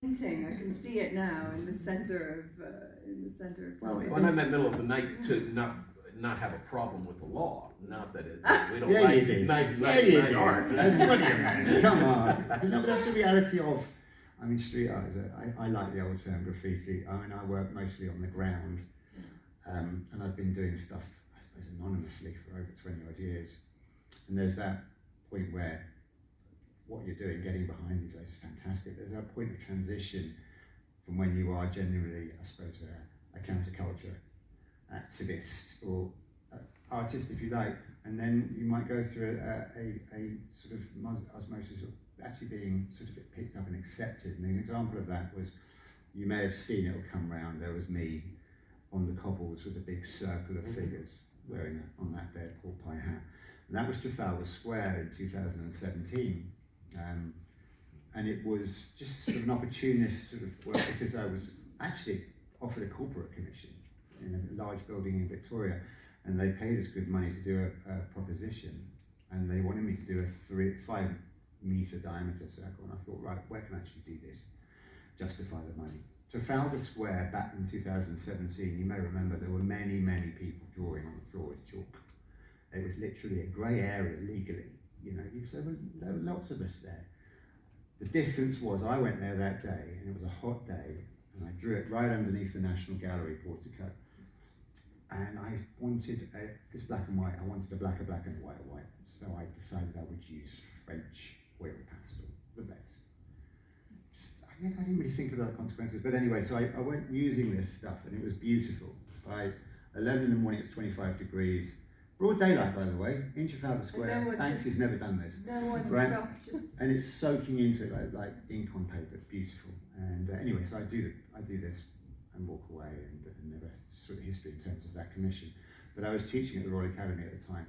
painting. I can see it now in the center of Well, town. Well, I'm in the middle of the night to not have a problem with the law. Not that we don't Yeah, like you did. night You did. art. That's what you meant. Come on. No, but that's the reality of. I mean, street art is. I like the old term graffiti. I mean, I work mostly on the ground, and I've been doing stuff, I suppose, anonymously for over 20 odd years. And there's that point where what you're doing, getting behind these guys, is fantastic. There's that point of transition from when you are genuinely, I suppose, a counterculture activist or artist, if you like, and then you might go through a sort of osmosis of actually being sort of picked up and accepted. And an example of that was, you may have seen, it'll come round, there was me on the cobbles with a big circle of figures wearing on that there pork pie hat. And that was Trafalgar Square in 2017. And it was just sort of an opportunist sort of work, because I was actually offered a corporate commission in a large building in Victoria, and they paid us good money to do a proposition, and they wanted me to do a 5 metre diameter circle, and I thought, right, where can I actually do this, justify the money? Trafalgar Square back in 2017, you may remember there were many, many people drawing on the floor with chalk. It was literally a grey area legally, you know, so there were lots of us there. The difference was, I went there that day, and it was a hot day, and I drew it right underneath the National Gallery portico. And I wanted, it's black and white, I wanted a black and white. So I decided I would use French oil pastel, the base. I didn't really think about the consequences, but anyway, so I went using this stuff, and it was beautiful. By 11 in the morning, it's 25 degrees. Broad daylight, by the way, in Trafalgar Square. Banksy's never done this. No one right? stopped, just... And it's soaking into it like ink on paper. It's beautiful. And anyway, so I do this and walk away, and the rest is sort of history in terms of that commission. But I was teaching at the Royal Academy at the time.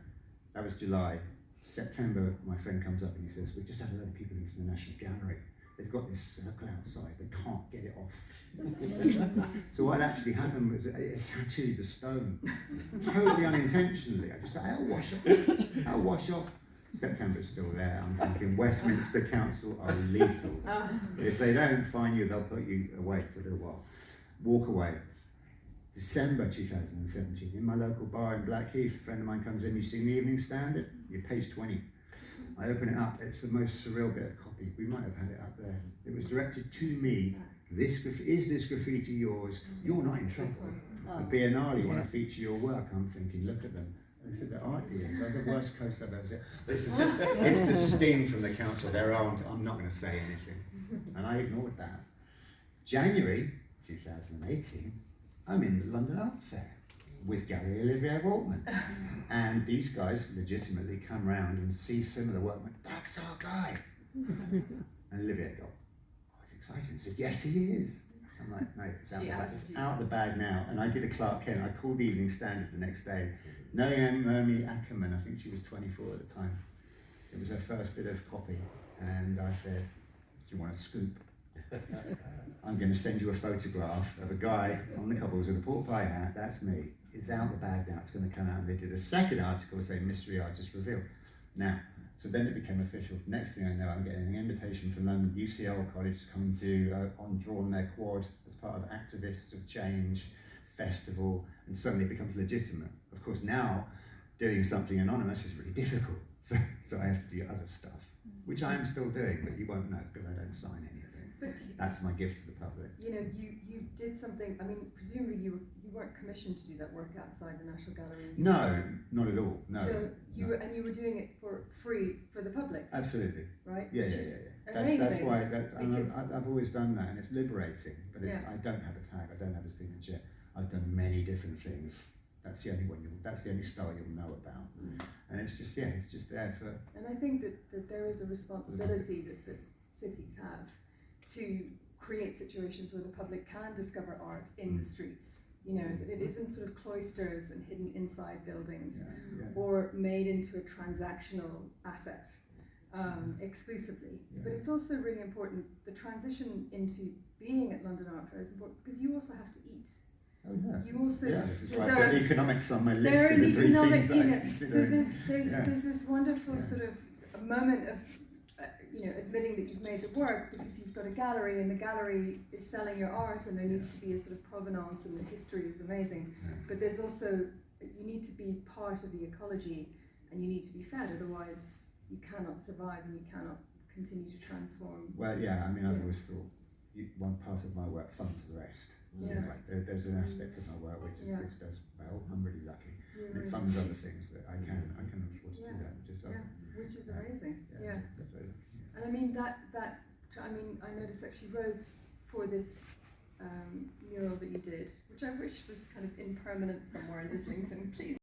That was July. September, my friend comes up and he says, "We've just had a lot of people in from the National Gallery. They've got this circle outside, they can't get it off." So what actually happened was it tattooed the stone, totally unintentionally. I just thought, I'll wash off. September's still there. I'm thinking Westminster Council are lethal. If they don't find you, they'll put you away for a little while. Walk away. December 2017, in my local bar in Blackheath, a friend of mine comes in, you sing the Evening Standard, you're page 20. I open it up, it's the most surreal bit of copy. We might have had it up there. It was directed to me. Is this graffiti yours? You're not in trouble. The Biennale want to feature your work. I'm thinking, look at them. They said they're art dealers. They're the worst coast I've ever seen. It's the sting from the council. I'm not going to say anything. And I ignored that. January 2018, I'm in the London Art Fair with Gary Olivier Waltman. And these guys legitimately come round and see similar work and went, "That's our guy." And Olivier got, excited, and said, "Yes, he is." I'm like, "Mate, it's out the bag now." And I did a Clark Kent. I called the Evening Standard the next day. Naomi Ackerman, I think she was 24 at the time. It was her first bit of copy. And I said, "Do you want a scoop? I'm going to send you a photograph of a guy on the cobbles with a pork pie hat. That's me. It's out the bag now. It's going to come out." And they did a second article saying "Mystery Artist Revealed." Now, so then it became official. Next thing I know, I'm getting an invitation from London UCL College to come to Draw on Their Quad as part of Activists of Change Festival, and suddenly it becomes legitimate. Of course, now doing something anonymous is really difficult, so I have to do other stuff, which I am still doing, but you won't know because I don't sign anything. That's my gift to the public. You know, you did something. I mean, presumably you weren't commissioned to do that work outside the National Gallery. No, not at all. No. So you were doing it for free for the public. Absolutely. Right. Yeah. Amazing. That's why I've always done that, and it's liberating. But I don't have a tag. I don't have a signature. I've done many different things. That's the only one. That's the only style you'll know about. And it's just there for. And I think that there is a responsibility that cities have to create situations where the public can discover art in the streets. You know, it isn't sort of cloisters and hidden inside buildings or made into a transactional asset exclusively. But it's also really important, the transition into being at London Art Fair is important because you also have to eat. Oh yeah. You also I've got economics on my list. There are of the three economic, things so there's this wonderful sort of a moment of you know, admitting that you've made the work because you've got a gallery and the gallery is selling your art and there needs to be a sort of provenance and the history is amazing. But there's also, you need to be part of the ecology and you need to be fed, otherwise you cannot survive and you cannot continue to transform. Well, yeah, I mean, I've Yeah. always thought one part of my work funds the rest. You know, Yeah. like there's an aspect of my work which Yeah. does well. I'm really lucky. You're And it really- funds other things that I can afford to Yeah. do that, which is Yeah, which is amazing. Yeah. that's very lucky, yeah. And I mean I mean, I noticed actually Rose, for this mural that you did, which I wish was kind of impermanent somewhere in Islington, please